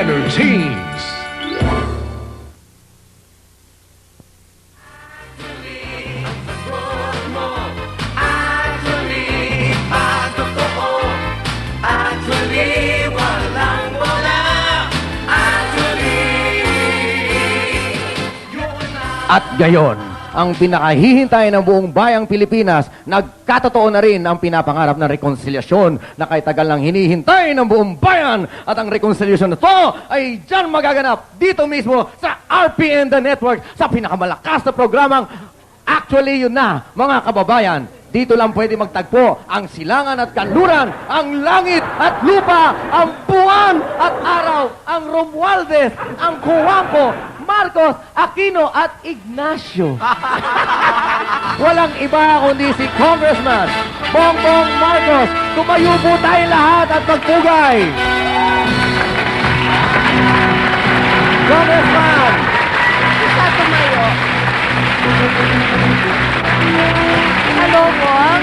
Energies. At gayon, ang pinakahihintay ng buong bayang Pilipinas, nagkatotoo na rin ang pinapangarap ng rekonsiliasyon na kay tagal lang hinihintay ng buong bayan. At ang rekonsiliasyon na to ay dyan magaganap dito mismo sa RPN The Network sa pinakamalakas na programang Actually Yun Na, mga kababayan. Dito lang pwede magtagpo ang silangan at kanluran, ang langit at lupa, ang buwan at araw, ang Romualdez, ang Juanco, Marcos, Aquino at Ignacio. Walang iba kundi si Congressman Bongbong Marcos. Tumayo po tayo lahat at magpugay. Congressman! Isa tumayo. Hello, Bong.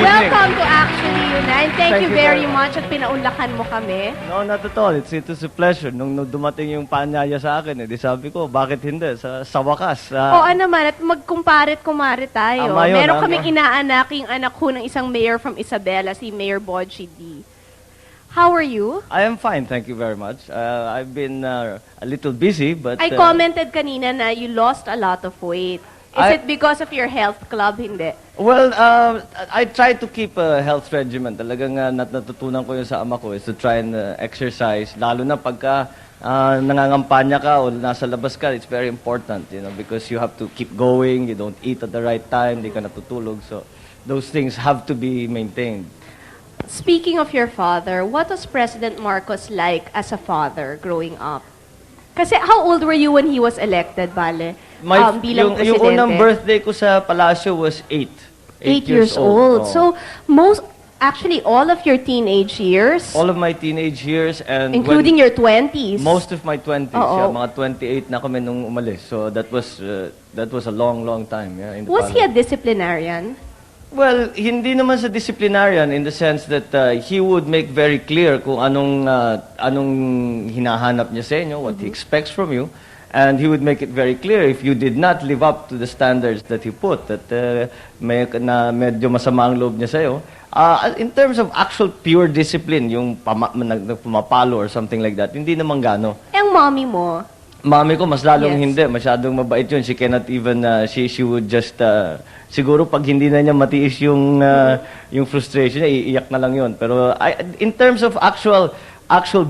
Welcome to Actually Unite. Thank you very much at pinaunlakan mo kami. No, not at all. It was a pleasure. Nung dumating yung paanyaya sa akin, di sabi ko, bakit hindi? Sa wakas. Oo naman, at magkumparit-kumari tayo. Tama yun, Meron kaming inaanak, yung anak ko ng isang mayor from Isabela, si Mayor Bodji D. How are you? I am fine, thank you very much. I've been a little busy, but... I commented kanina na you lost a lot of weight. Is it because of your health club? Hindi. Well, I try to keep a health regimen. Talagang natutunan ko yun sa ama ko is to try and exercise. Lalo na pagka nangangampanya ka o nasa labas ka, it's very important, you know, because you have to keep going, you don't eat at the right time, di ka natutulog. So, those things have to be maintained. Speaking of your father, what was President Marcos like as a father growing up? Kasi how old were you when he was elected, Bale? Bilang presidente? Yung unang birthday ko sa palasyo was 8. 8 years old. Oh. So, actually, all of your teenage years? All of my teenage years and... Including your 20s? Most of my 20s. Oo. Yeah, mga 28 na kami nung umalis. So, that was a long, long time. Yeah, in the Was he a palace. disciplinarian? Well, hindi naman sa disciplinarian in the sense that he would make very clear kung anong hinahanap niya sa inyo, what he expects from you. And he would make it very clear if you did not live up to the standards that he put, that medyo masama ang loob niya sa'yo. In terms of actual pure discipline, yung pumapalo or something like that, hindi naman gano. Ang mommy mo? Mami ko, mas lalong Yes. hindi. Masyadong mabait yun. She cannot even, she would just, siguro pag hindi na niya matiis yung frustration niya, iiyak na lang yun. Pero in terms of actual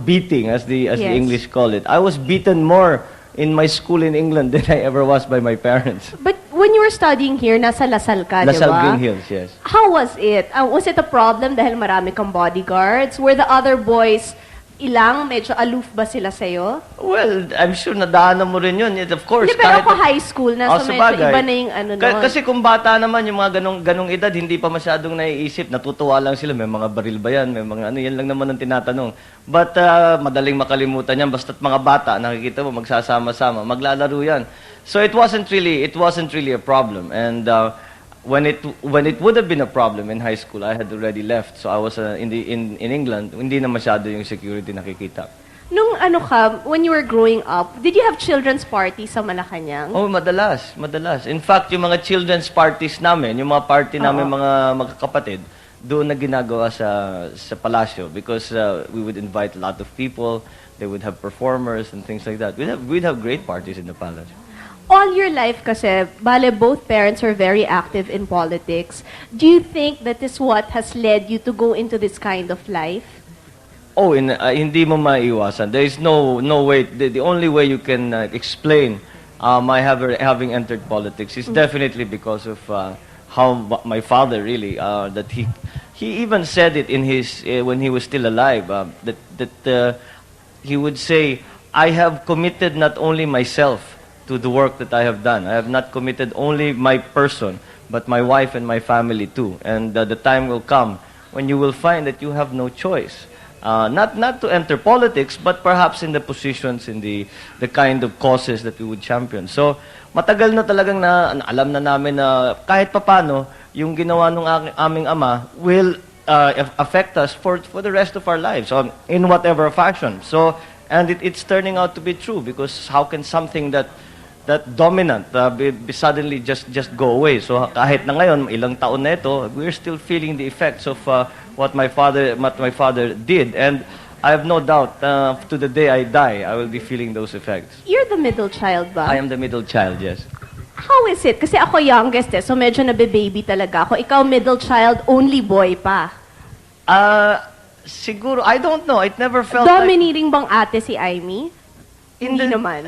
beating, as the Yes. English call it, I was beaten more in my school in England than I ever was by my parents. But when you were studying here, nasa Lasal ka, di ba? Lasal Green Hills, yes. How was it? Was it a problem dahil marami kang bodyguards? Were the other boys medyo aloof ba sila sa'yo? Well, I'm sure nadaanan mo rin yun. Of course. Hindi, pero kahit- ako high school na, so medyo sabagay. iba na yung ano nun. Kasi kung bata naman, yung mga ganong edad, hindi pa masyadong naiisip. Natutuwa lang sila. May mga baril ba yan? May mga yan lang naman ang tinatanong. But madaling makalimutan yan. Basta't mga bata, nakikita mo, magsasama-sama, maglalaro yan. So it wasn't really a problem. And when it would have been a problem in high school, I had already left. So I was in England. Hindi na masyado yung security nakikita. Nung when you were growing up, did you have children's parties sa Malacanang? Oh, madalas. In fact, yung mga children's parties namin, yung mga party namin mga magkakapatid, doon na ginagawa sa palasyo because we would invite a lot of people. They would have performers and things like that. We'd have great parties in the palace. All your life kasi, Bale, both parents are very active in politics. Do you think that is what has led you to go into this kind of life? Oh, hindi mo maiiwasan. There is no way. The only way you can explain my having entered politics is definitely because of how my father really that he even said it in his when he was still alive that he would say, I have committed not only myself to the work that I have done. I have not committed only my person, but my wife and my family too. And the time will come when you will find that you have no choice. Not to enter politics, but perhaps in the positions, in the kind of causes that we would champion. So, matagal na talagang alam na namin na kahit papano, yung ginawa ng aming ama will affect us for the rest of our lives, in whatever fashion. So, And it's turning out to be true because how can something that dominant be suddenly just go away? So kahit na ngayon, ilang taon na ito, we're still feeling the effects of what my father did. And I have no doubt to the day I die, I will be feeling those effects. You're the middle child ba? I am the middle child, yes. How is it? Kasi ako youngest so medyo nabe-baby talaga ako. Ikaw middle child, only boy pa. Siguro, I don't know. It never felt like... Dominating bang ate si Aimee? Hindi naman.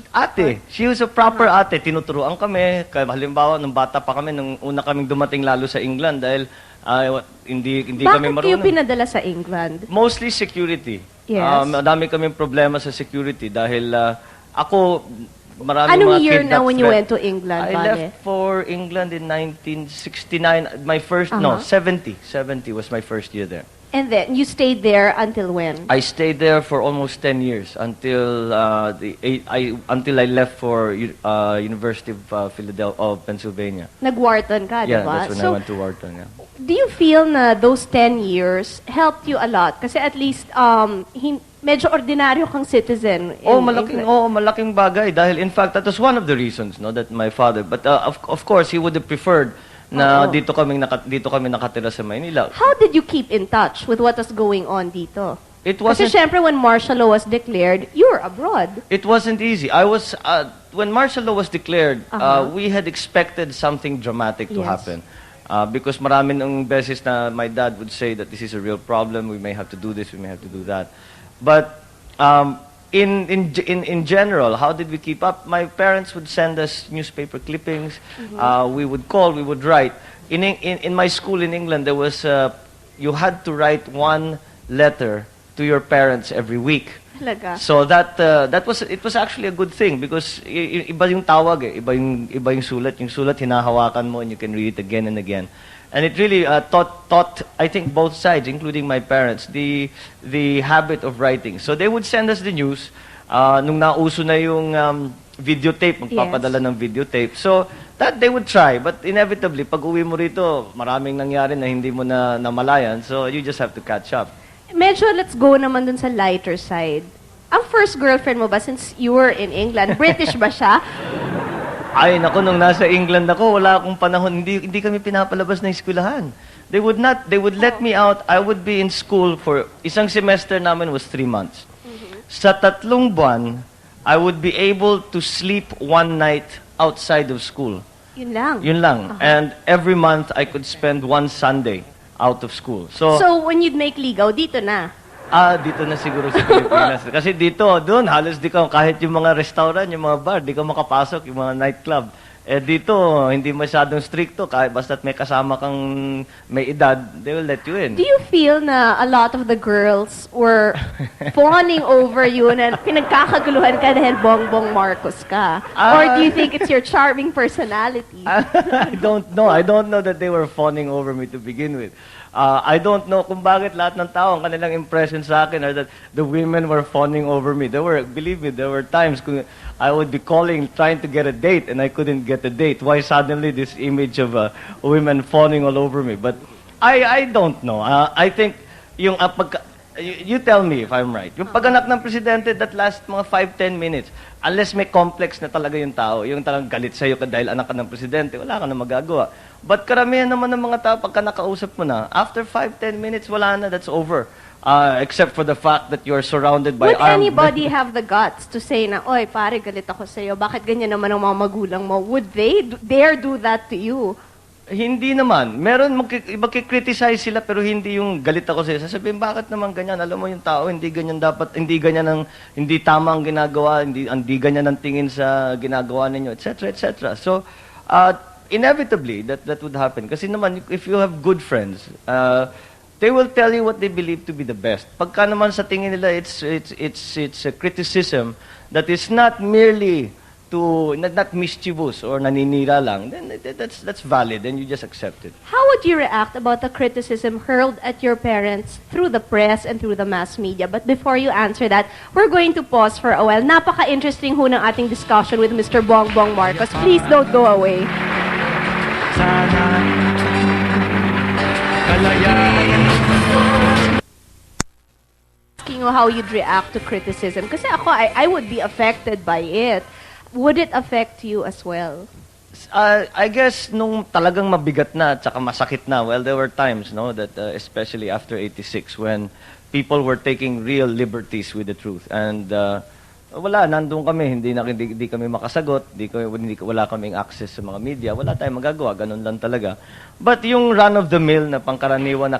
Ate. She was a proper ate. Tinuturuan kami. Halimbawa, nung bata pa kami, nung una kaming dumating lalo sa England dahil hindi kami marunong. Bakit kayo pinadala sa England? Mostly security. Yes. Madami kaming problema sa security dahil ako, maraming Anong mga year kidnap na when you threat. went to England, I Vale? left for England in 1969. My first, 70. 70 was my first year there. And then, you stayed there until when? I stayed there for almost 10 years until until I left for University of Pennsylvania. Nag-Wharton ka, Yeah, diba? that's when I went to Wharton. Yeah. Do you feel na those 10 years helped you a lot? Kasi at least, medyo ordinaryo kang citizen. Malaking bagay dahil in fact that was one of the reasons, no, that my father. But of course he would have preferred na dito kami nakatira sa Maynila. How did you keep in touch with what was going on dito? It Kasi wasn't syempre when martial law was declared, you were abroad. It wasn't easy. I was when martial law was declared, we had expected something dramatic to Yes. happen. Because marami ng beses na my dad would say that this is a real problem, we may have to do this, we may have to do that. But in general, how did we keep up? My parents would send us newspaper clippings. We would call, we would write. In my school in England, there was you had to write one letter to your parents every week. Talaga. So that was actually a good thing because iba yung tawag iba yung sulat. Yung sulat hinahawakan mo and you can read it again and again. And it really taught I think both sides, including my parents, the habit of writing. So they would send us the news nung nauso na yung videotape, magpapadala ng videotape. So that they would try, but inevitably pag uwi mo rito, maraming nangyari na hindi mo na namalayan. So you just have to catch up. Medyo let's go naman dun sa lighter side. Ang first girlfriend mo ba, since you were in England, British ba siya? Ay, naku, nung nasa England ako, wala akong panahon, hindi kami pinapalabas ng eskwelahan. They would let me out. I would be in school for, isang semester namin was 3 months. Sa 3 buwan, I would be able to sleep one night outside of school. Yun lang. Yun lang. And every month, I could spend one Sunday out of school. So when you'd make ligaw, dito na. dito na siguro sa Pilipinas. Kasi doon, halos di ka, kahit yung mga restaurant, yung mga bar, di ka makapasok, yung mga nightclub. Dito, hindi masyadong stricto, kahit basta't may kasama kang may edad, they will let you in. Do you feel na a lot of the girls were fawning over you na pinagkakaguluhan ka dahil Bongbong Marcos ka? Or do you think it's your charming personality? I don't know. I don't know that they were fawning over me to begin with. I don't know kung bakit lahat ng tao, ang kanilang impression sa akin are that the women were fawning over me. Believe me, there were times kung I would be calling, trying to get a date, and I couldn't get a date. Why suddenly this image of women fawning all over me? But I don't know. I think yung you tell me if I'm right. Yung pagganak ng presidente, that last mga 5-10 minutes, unless may complex na talaga yung tao, yung talagang galit sa'yo dahil anak ka ng presidente, wala ka na magagawa. But karamihan naman ng mga tao, pagka nakausap mo na, after 5-10 minutes, wala na, that's over. Except for the fact that you're surrounded by Would armed anybody have the guts to say na, oy, pare, galit ako sa'yo, bakit ganyan naman ang mga magulang mo? Would they dare do that to you? Hindi naman. Meron, magkikriticize sila pero hindi yung galit ako sa'yo. Sasabihin, bakit naman ganyan? Alam mo yung tao, hindi ganyan dapat, hindi tama ang ginagawa, hindi ganyan ang tingin sa ginagawa ninyo, etc., etc. So, inevitably, that would happen. Kasi naman, if you have good friends, they will tell you what they believe to be the best. Pagka naman sa tingin nila, it's a criticism that is not merely not mischievous or naninira lang, then that's valid and you just accept it. How would you react about the criticism hurled at your parents through the press and through the mass media? But before you answer that, we're going to pause for a while. Napaka-interesting ho ng ating discussion with Mr. Bongbong Marcos. Please don't go away. Asking know, how you'd react to criticism. Kasi ako, I would be affected by it. Would it affect you as well? I guess nung talagang mabigat na at saka masakit na, well, there were times, no, that especially after 86 when people were taking real liberties with the truth. And wala, nandun kami, hindi kami makasagot, wala kaming access sa mga media, wala tayong magagawa, ganun lang talaga. But yung run-of-the-mill na pangkaraniwan na